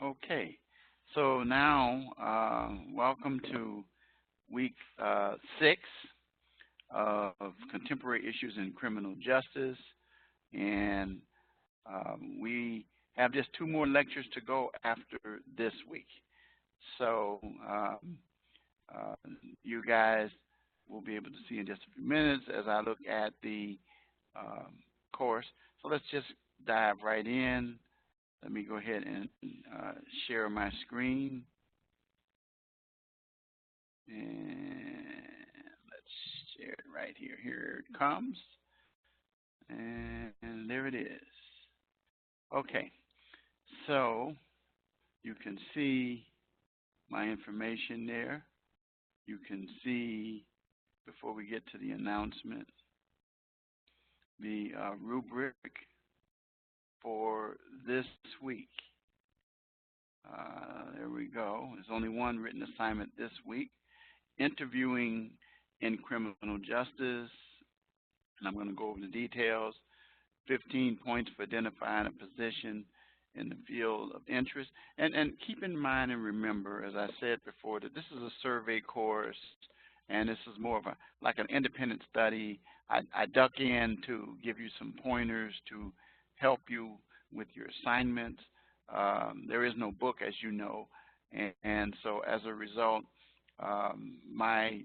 Okay, so now welcome to week 6 of contemporary issues in criminal justice, and we have just 2 more lectures to go after this week. So uh, you guys will be able to see in just a few minutes as I look at the um, course. So let's just dive right in. Let me go ahead and share my screen. And let's share it right here. Here it comes. And there it is. Okay. So you can see my information there. You can see, before we get to the announcement, the rubric for this week. There we go. There's only one written assignment this week. Interviewing in criminal justice, and I'm going to go over the details. 15 points for identifying a position in the field of interest. And keep in mind and remember, as I said before, that this is a survey course, and this is more of a like an independent study. I duck in to give you some pointers to help you with your assignments. There is no book, as you know, and so as a result, my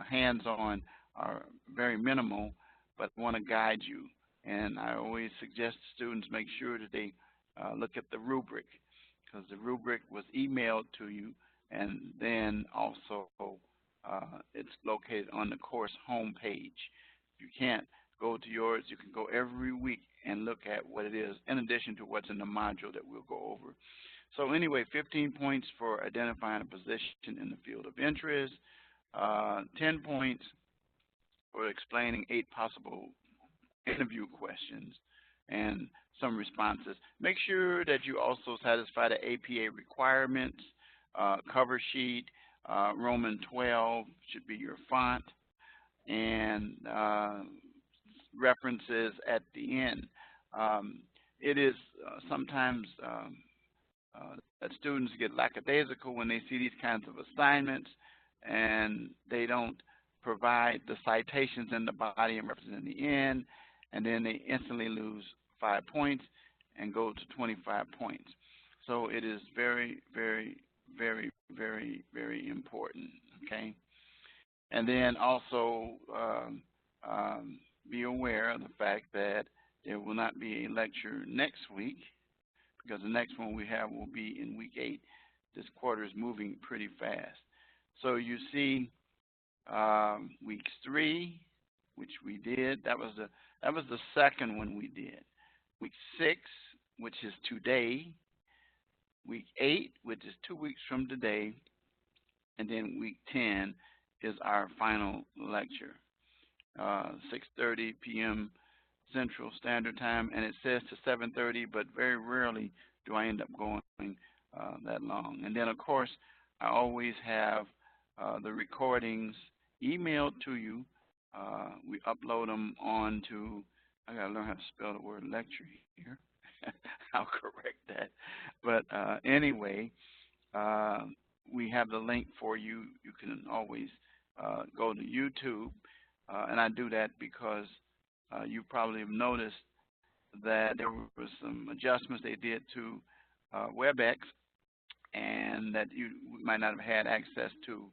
hands-on are very minimal, but I want to guide you. And I always suggest students make sure that they look at the rubric, because the rubric was emailed to you, and then also it's located on the course homepage. If you can't go to yours, you can go every week and look at what it is, in addition to what's in the module that we'll go over. So anyway, 15 points for identifying a position in the field of interest, 10 points for explaining 8 possible interview questions and some responses. Make sure that you also satisfy the APA requirements, cover sheet, Roman 12 should be your font, and references at the end. It is sometimes that students get lackadaisical when they see these kinds of assignments and they don't provide the citations in the body and references in the end, and then they instantly lose 5 points and go to 25 points. So it is very, very, very, very, very important, okay? And then also be aware of the fact that there will not be a lecture next week, because the next one we have will be in week 8. This quarter is moving pretty fast. So you see week 3, which we did. That was the second one we did. Week 6, which is today. Week 8, which is 2 weeks from today, and then week 10 is our final lecture, 6:30 p.m. Central Standard Time, and it says to 7:30, but very rarely do I end up going that long. And then, of course, I always have the recordings emailed to you. We upload them onto, I got to learn how to spell the word lecture here. I'll correct that. But anyway, we have the link for you. You can always go to YouTube, and I do that because you probably have noticed that there were some adjustments they did to WebEx, and that you might not have had access to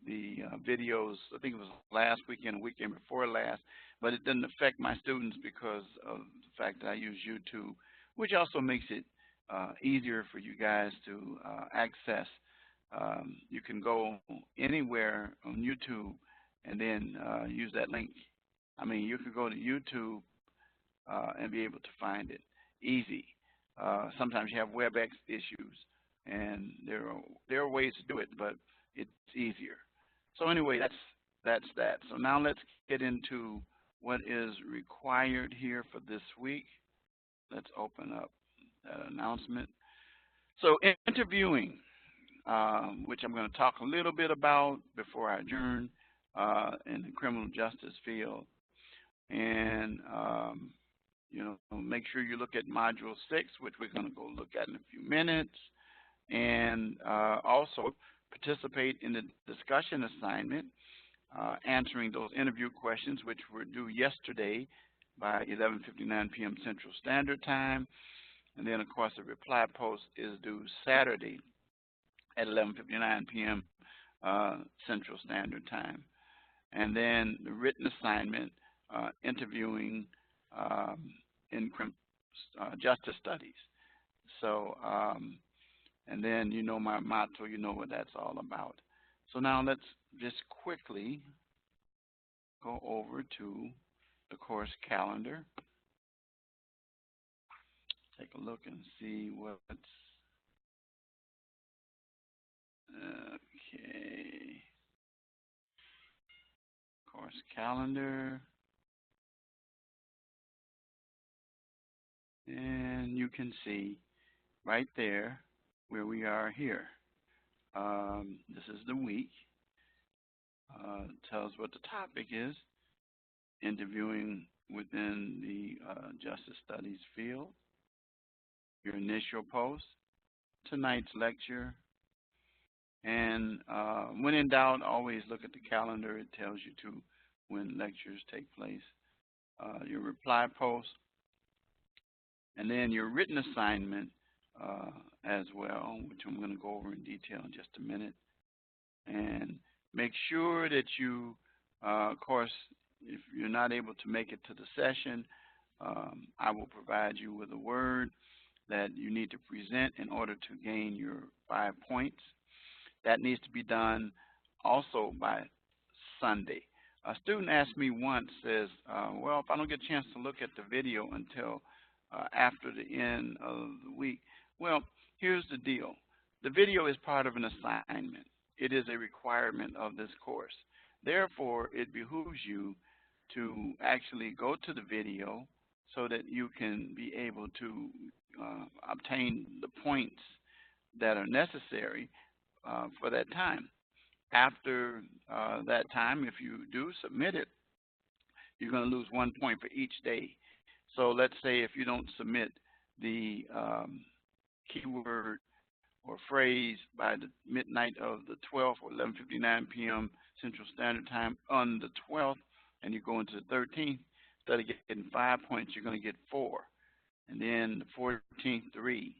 the videos. I think it was last weekend, weekend before last, but it didn't affect my students because of the fact that I use YouTube, which also makes it easier for you guys to access. You can go anywhere on YouTube and then use that link. I mean, you could go to YouTube and be able to find it easy. Sometimes you have WebEx issues, and there are ways to do it, but it's easier. So anyway, that's that. So now let's get into what is required here for this week. Let's open up that announcement. So interviewing, which I'm going to talk a little bit about before I adjourn in the criminal justice field. And you know, make sure you look at Module 6, which we're going to go look at in a few minutes. and also participate in the discussion assignment, answering those interview questions, which were due yesterday by 11:59 p.m. Central Standard Time. And then, of course, the reply post is due Saturday at 11:59 p.m. Central Standard Time. And then the written assignment, interviewing in justice studies. So, and then you know my motto, you know what that's all about. So now let's just quickly go over to the course calendar. Take a look and see what's okay. Course calendar. And you can see right there where we are here. This is the week. Tells what the topic is, interviewing within the justice studies field, your initial post, tonight's lecture, and when in doubt, always look at the calendar. It tells you to when lectures take place, your reply post, and then your written assignment as well, which I'm going to go over in detail in just a minute. And make sure that you, of course, if you're not able to make it to the session, I will provide you with a word that you need to present in order to gain your 5 points. That needs to be done also by Sunday. A student asked me once, says, well, if I don't get a chance to look at the video until after the end of the week. Well, here's the deal. The video is part of an assignment. It is a requirement of this course. Therefore, it behooves you to actually go to the video so that you can be able to obtain the points that are necessary for that time. After that time, if you do submit it, you're going to lose 1 point for each day. So let's say if you don't submit the keyword or phrase by the midnight of the 12th or 11:59 p.m. Central Standard Time on the 12th, and you go into the 13th, instead of getting 5 points, you're going to get 4. And then the 14th, 3,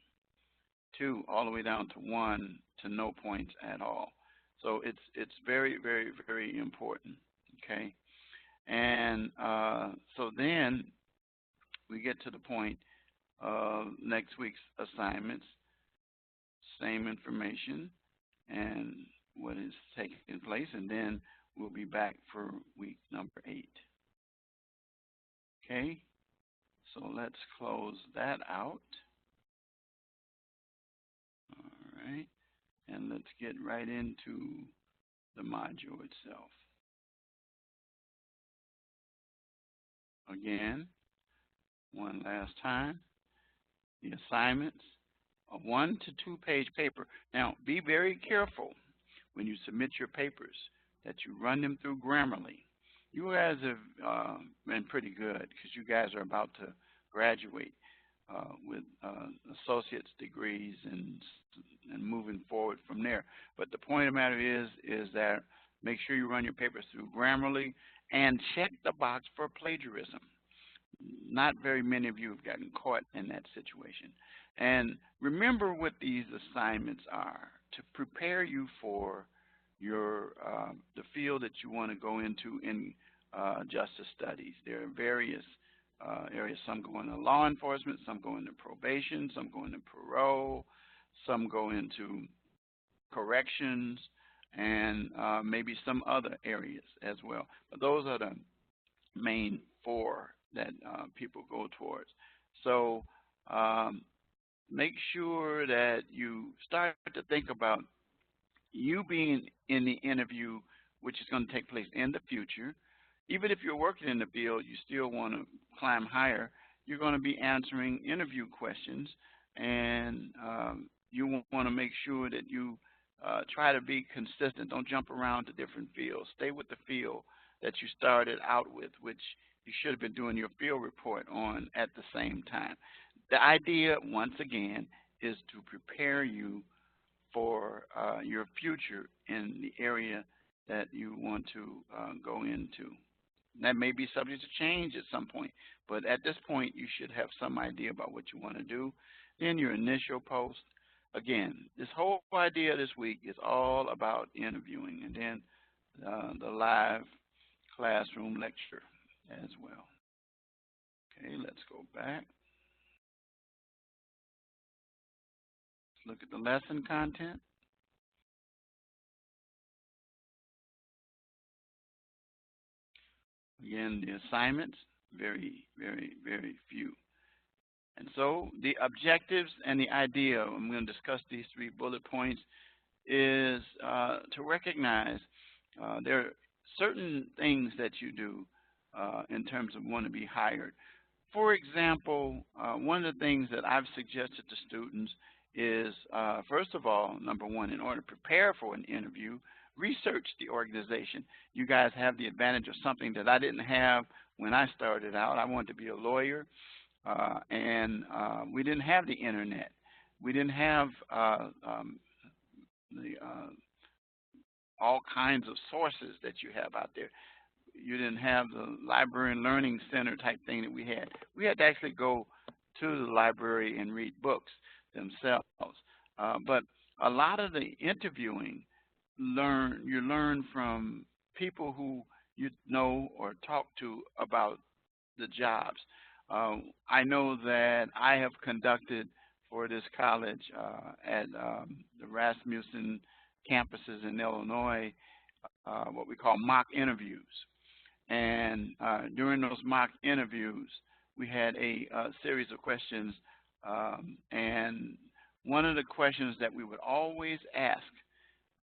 2, all the way down to 1 to no points at all. So it's very, very, very important, okay? And so then we get to the point of next week's assignments, same information and what is taking place, and then we'll be back for week number 8. Okay, so let's close that out. All right, and let's get right into the module itself. Again, one last time, the assignments, a 1 to 2 page paper. Now, be very careful when you submit your papers that you run them through Grammarly. You guys have been pretty good because you guys are about to graduate with associate's degrees and moving forward from there. But the point of the matter is that make sure you run your papers through Grammarly and check the box for plagiarism. Not very many of you have gotten caught in that situation. And remember what these assignments are to prepare you for your the field that you want to go into in justice studies. There are various areas. Some go into law enforcement, some go into probation, some go into parole, some go into corrections, and maybe some other areas as well. But those are the main 4 that people go towards. So make sure that you start to think about you being in the interview, which is going to take place in the future. Even if you're working in the field, you still want to climb higher. You're going to be answering interview questions, and you want to make sure that you try to be consistent. Don't jump around to different fields. Stay with the field that you started out with, which you should have been doing your field report on at the same time. The idea, once again, is to prepare you for your future in the area that you want to go into. That may be subject to change at some point, but at this point, you should have some idea about what you want to do. Then your initial post. Again, this whole idea this week is all about interviewing, and then the live classroom lecture as well. Okay, let's go back. Let's look at the lesson content. Again, the assignments, very, very, very few. And so the objectives and the idea, I'm going to discuss these 3 bullet points, is to recognize there are certain things that you do in terms of want to be hired. For example, one of the things that I've suggested to students is, first of all, number one, in order to prepare for an interview, research the organization. You guys have the advantage of something that I didn't have when I started out. I wanted to be a lawyer, and we didn't have the internet. We didn't have all kinds of sources that you have out there. You didn't have the library and learning center type thing that we had. We had to actually go to the library and read books themselves. But a lot of the interviewing, you learn from people who you know or talk to about the jobs. I know that I have conducted for this college at the Rasmussen campuses in Illinois what we call mock interviews. And during those mock interviews, we had a series of questions. And one of the questions that we would always ask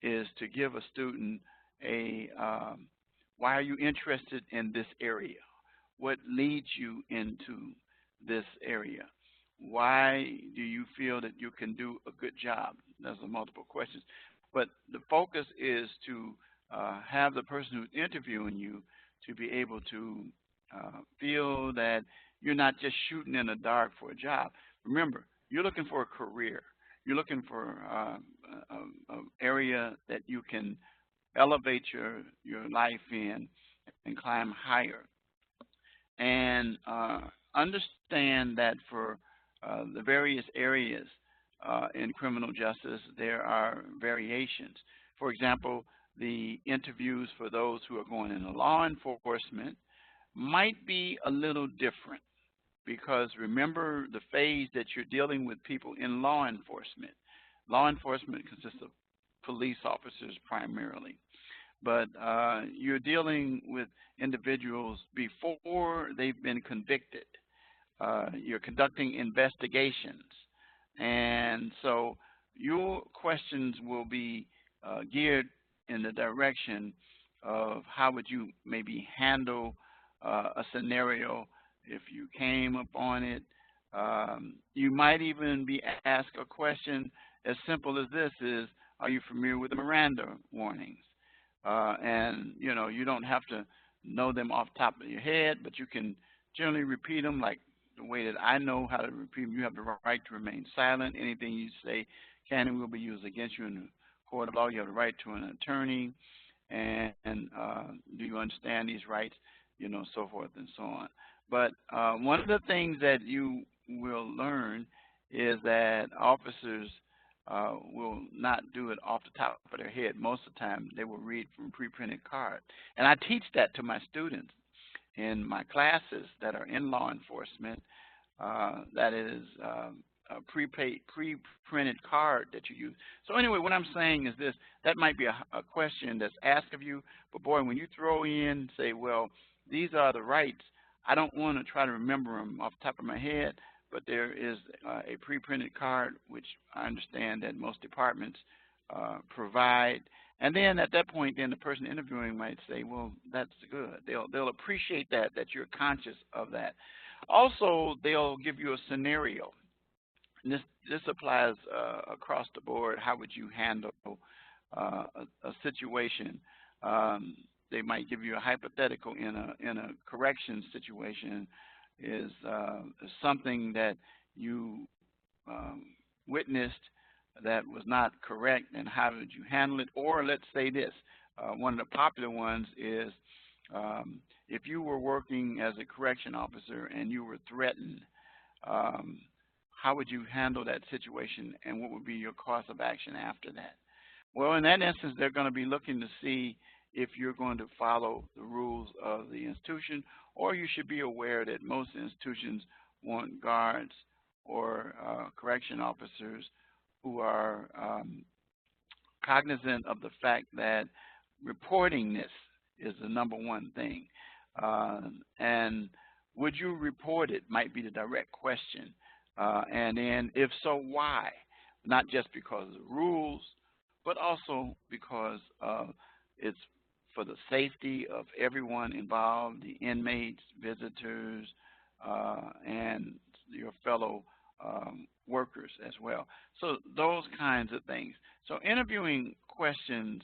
is to give a student a, why are you interested in this area? What leads you into this area? Why do you feel that you can do a good job? Those are multiple questions. But the focus is to have the person who's interviewing you to be able to feel that you're not just shooting in the dark for a job. Remember, you're looking for a career. You're looking for an area that you can elevate your life in and climb higher. And understand that for the various areas in criminal justice, there are variations. For example, the interviews for those who are going into law enforcement might be a little different, because remember the phase that you're dealing with people in law enforcement. Law enforcement consists of police officers primarily, but you're dealing with individuals before they've been convicted. You're conducting investigations, and so your questions will be geared in the direction of how would you maybe handle a scenario if you came upon it. You might even be asked a question as simple as this is, are you familiar with the Miranda warnings? And, you know, you don't have to know them off the top of your head, but you can generally repeat them like the way that I know how to repeat them. You have the right to remain silent. Anything you say can and will be used against you in the court of law. You have the right to an attorney. And do you understand these rights? You know, so forth and so on. But one of the things that you will learn is that officers will not do it off the top of their head. Most of the time, they will read from pre-printed cards. And I teach that to my students in my classes that are in law enforcement. That is a pre-printed card that you use. So anyway, what I'm saying is this. That might be a question that's asked of you, but boy, when you throw in, say, well, these are the rights, I don't want to try to remember them off the top of my head, but there is a pre-printed card, which I understand that most departments provide. And then at that point, then the person interviewing might say, well, that's good. They'll appreciate that you're conscious of that. Also, they'll give you a scenario. And this applies across the board. How would you handle a situation? They might give you a hypothetical in a correction situation. Is something that you witnessed that was not correct, and how did you handle it? Or let's say this, one of the popular ones is if you were working as a correction officer and you were threatened, um, how would you handle that situation, and what would be your course of action after that? Well, in that instance, they're going to be looking to see if you're going to follow the rules of the institution, or you should be aware that most institutions want guards or correction officers who are cognizant of the fact that reporting this is the number one thing. And would you report it might be the direct question. And then if so, why? Not just because of the rules, but also because it's for the safety of everyone involved, the inmates, visitors, and your fellow workers as well. So those kinds of things. So interviewing questions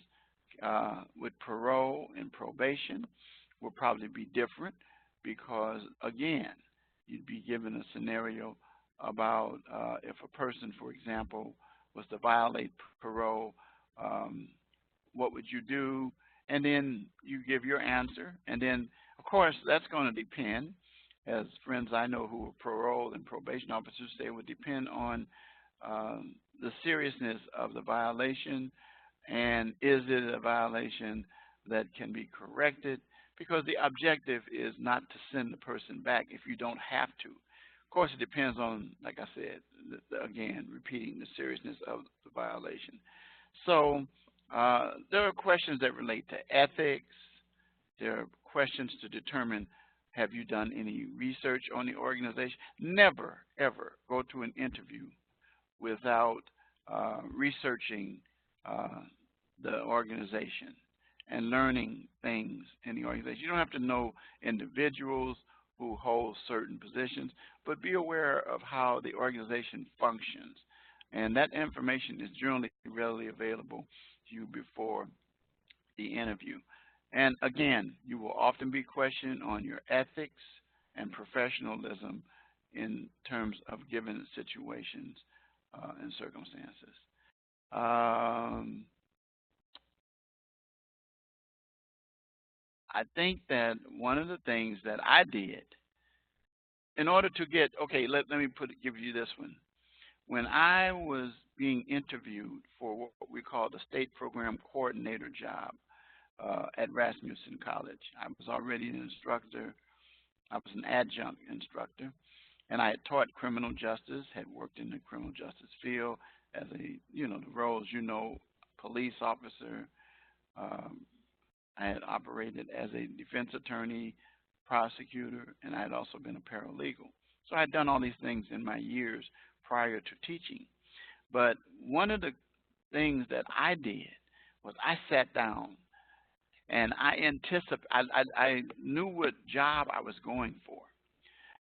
with parole and probation will probably be different because, again, you'd be given a scenario about if a person, for example, was to violate parole, what would you do? And then you give your answer. And then, of course, that's going to depend. As friends I know who are parole and probation officers say, it would depend on the seriousness of the violation, and is it a violation that can be corrected? Because the objective is not to send the person back if you don't have to. Of course, it depends on, like I said, again, repeating the seriousness of the violation. So there are questions that relate to ethics. There are questions to determine, have you done any research on the organization? Never, ever go to an interview without researching the organization and learning things in the organization. You don't have to know individuals who hold certain positions, but be aware of how the organization functions. And that information is generally readily available to you before the interview. And again, you will often be questioned on your ethics and professionalism in terms of given situations and circumstances. I think that one of the things that I did in order to get, okay, let me give you this one. When I was being interviewed for what we call the state program coordinator job at Rasmussen College, I was already an instructor. I was an adjunct instructor, and I had taught criminal justice, had worked in the criminal justice field as a, the roles, police officer. I had operated as a defense attorney, prosecutor, and I had also been a paralegal. So I had done all these things in my years prior to teaching. But one of the things that I did was I sat down and I knew what job I was going for.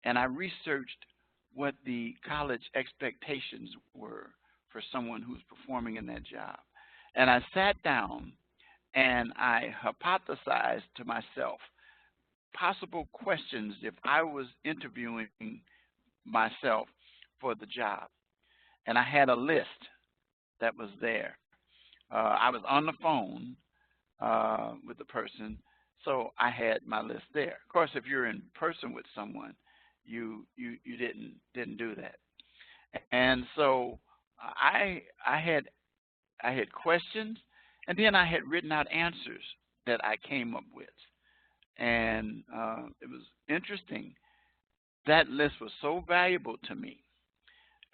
And I researched what the college expectations were for someone who's performing in that job. And I sat down and I hypothesized to myself possible questions if I was interviewing myself for the job. And I had a list that was there. I was on the phone with the person, so I had my list there. Of course, if you're in person with someone, you didn't do that. And so I had questions, and then I had written out answers that I came up with. And it was interesting. That list was so valuable to me.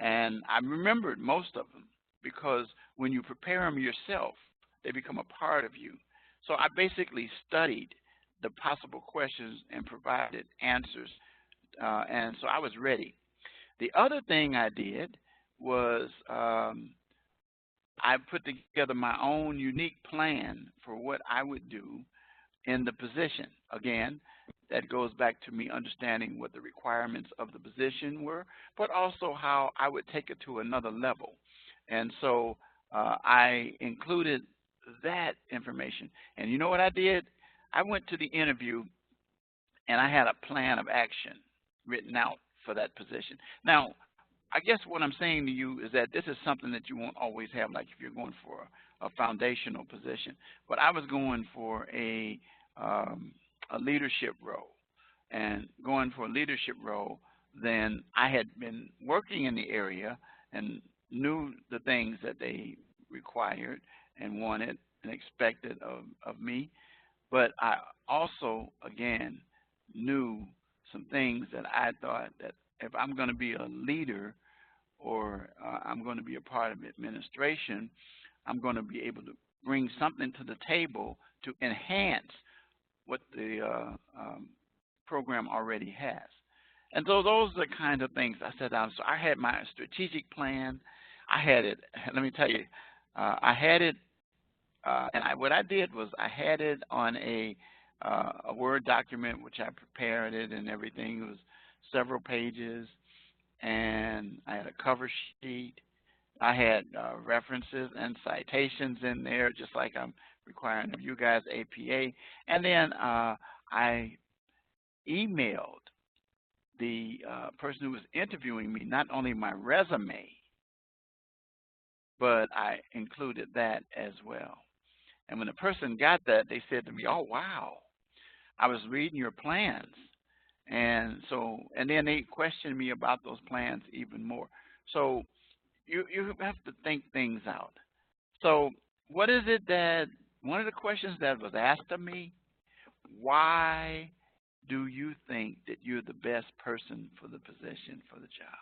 And I remembered most of them because when you prepare them yourself, they become a part of you. So I basically studied the possible questions and provided answers. And so I was ready. The other thing I did was I put together my own unique plan for what I would do in the position. Again, that goes back to me understanding what the requirements of the position were, but also how I would take it to another level. And so I included that information. And you know what I did? I went to the interview and I had a plan of action written out for that position. Now, I guess what I'm saying to you is that this is something that you won't always have, like if you're going for a foundational position. But I was going for um, a leadership role, and going for a leadership role, then I had been working in the area and knew the things that they required and wanted and expected of me. But I also, again, knew some things that I thought that if I'm going to be a leader or I'm going to be a part of administration, I'm going to be able to bring something to the table to enhance what the program already has. And so those are the kind of things I set down. So I had my strategic plan. I had it. Let me tell you, I had it, and what I did was I had it on a Word document, which I prepared it and everything. It was several pages, and I had a cover sheet. I had references and citations in there, just like I'm requiring of you guys, APA. And then I emailed the person who was interviewing me not only my resume, but I included that as well. And when the person got that, they said to me, "Oh, wow, I was reading your plans." And then they questioned me about those plans even more. So you have to think things out. So what is it that one of the questions that was asked of me, why do you think that you're the best person for the position, for the job?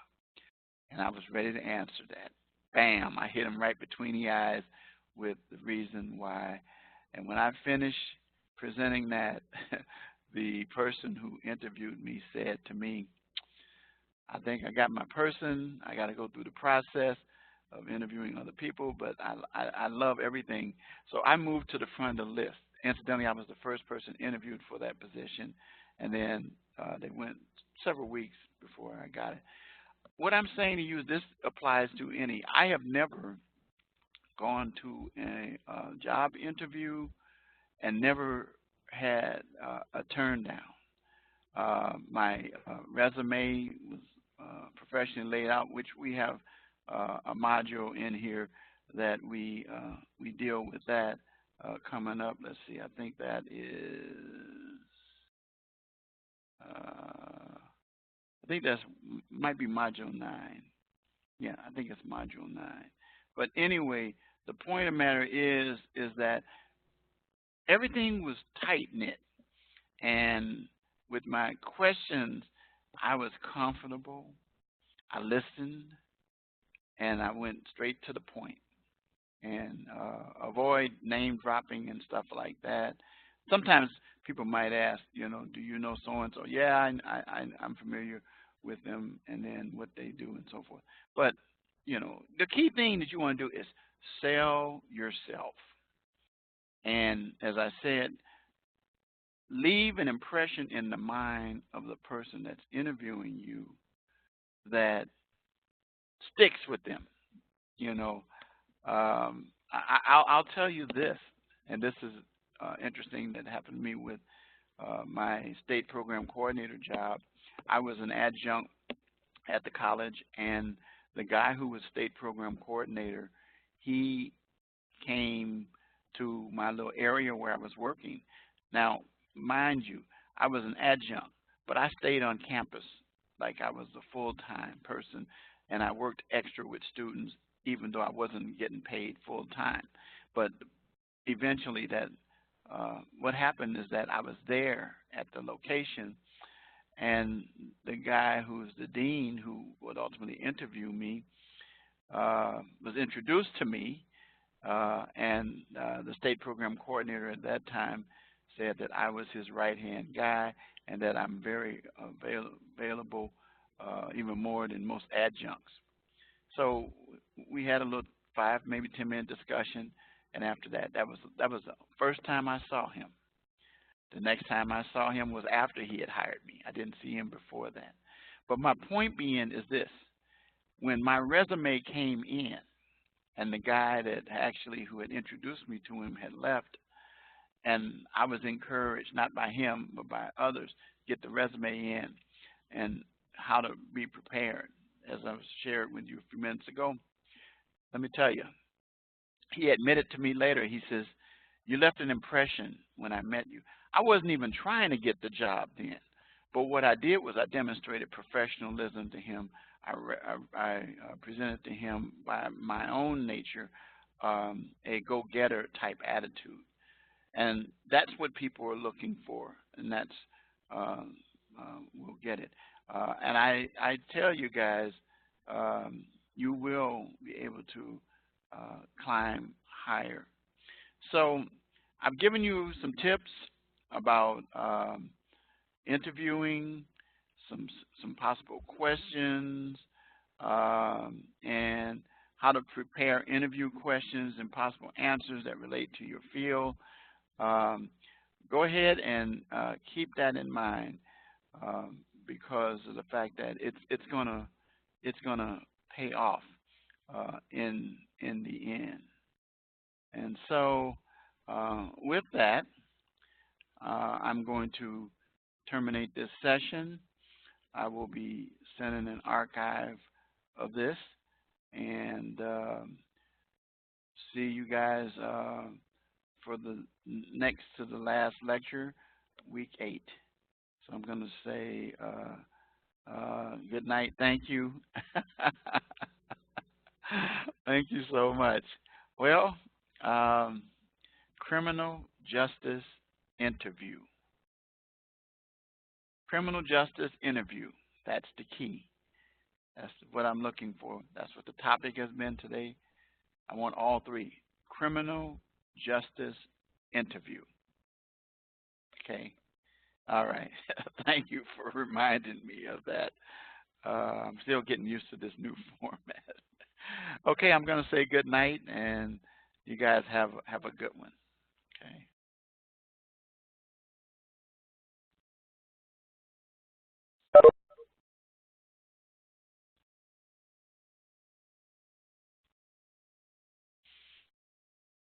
And I was ready to answer that. Bam, I hit him right between the eyes with the reason why. And when I finished presenting that, the person who interviewed me said to me, "I think I got my person. I got to go through the process of interviewing other people, but I love everything." So I moved to the front of the list. Incidentally, I was the first person interviewed for that position, and then they went several weeks before I got it. What I'm saying to you is this applies to any. I have never gone to a job interview and never had a turn down. My resume was professionally laid out, which we have a module in here that we deal with that coming up. Let's see, I think that is I think that's might be module 9. Yeah, I think it's module 9. But anyway, the point of the matter is that everything was tight knit, and with my questions, I was comfortable. I listened, and I went straight to the point, and avoid name dropping and stuff like that. Sometimes people might ask, do you know so and so? Yeah, I'm familiar with them, and then what they do and so forth. But the key thing that you want to do is sell yourself, and as I said, leave an impression in the mind of the person that's interviewing you that sticks with them. You know, I'll tell you this, and this is interesting that happened to me with my state program coordinator job. I was an adjunct at the college, and the guy who was state program coordinator, he came to my little area where I was working. Now, mind you, I was an adjunct, but I stayed on campus like I was a full-time person, and I worked extra with students even though I wasn't getting paid full-time. But eventually what happened is that I was there at the location, and the guy who was the dean who would ultimately interview me was introduced to me, and the state program coordinator at that time said that I was his right-hand guy and that I'm very available, even more than most adjuncts. So we had a little 5, maybe 10-minute discussion, and after that, that was the first time I saw him. The next time I saw him was after he had hired me. I didn't see him before that. But my point being is this: when my resume came in, and the guy that actually who had introduced me to him had left, and I was encouraged, not by him, but by others, get the resume in and how to be prepared. as I shared with you a few minutes ago. Let me tell you, he admitted to me later, he says, you left an impression when I met you. I wasn't even trying to get the job then. But what I did was I demonstrated professionalism to him. I presented to him by my own nature a go-getter type attitude. And that's what people are looking for, and that's we'll get it. And I tell you guys, you will be able to climb higher. So I've given you some tips about interviewing, some possible questions, and how to prepare interview questions and possible answers that relate to your field. Go ahead and keep that in mind because of the fact that it's gonna pay off in the end. And so with that, I'm going to terminate this session. I will be sending an archive of this and see you guys for the next to the last lecture, week 8. So I'm going to say good night. Thank you. Thank you so much. Well, criminal justice interview. Criminal justice interview. That's the key. That's what I'm looking for. That's what the topic has been today. I want all three. Criminal justice interview. Okay. All right. Thank you for reminding me of that. I'm still getting used to this new format. Okay, I'm going to say good night, and you guys have a good one. Okay.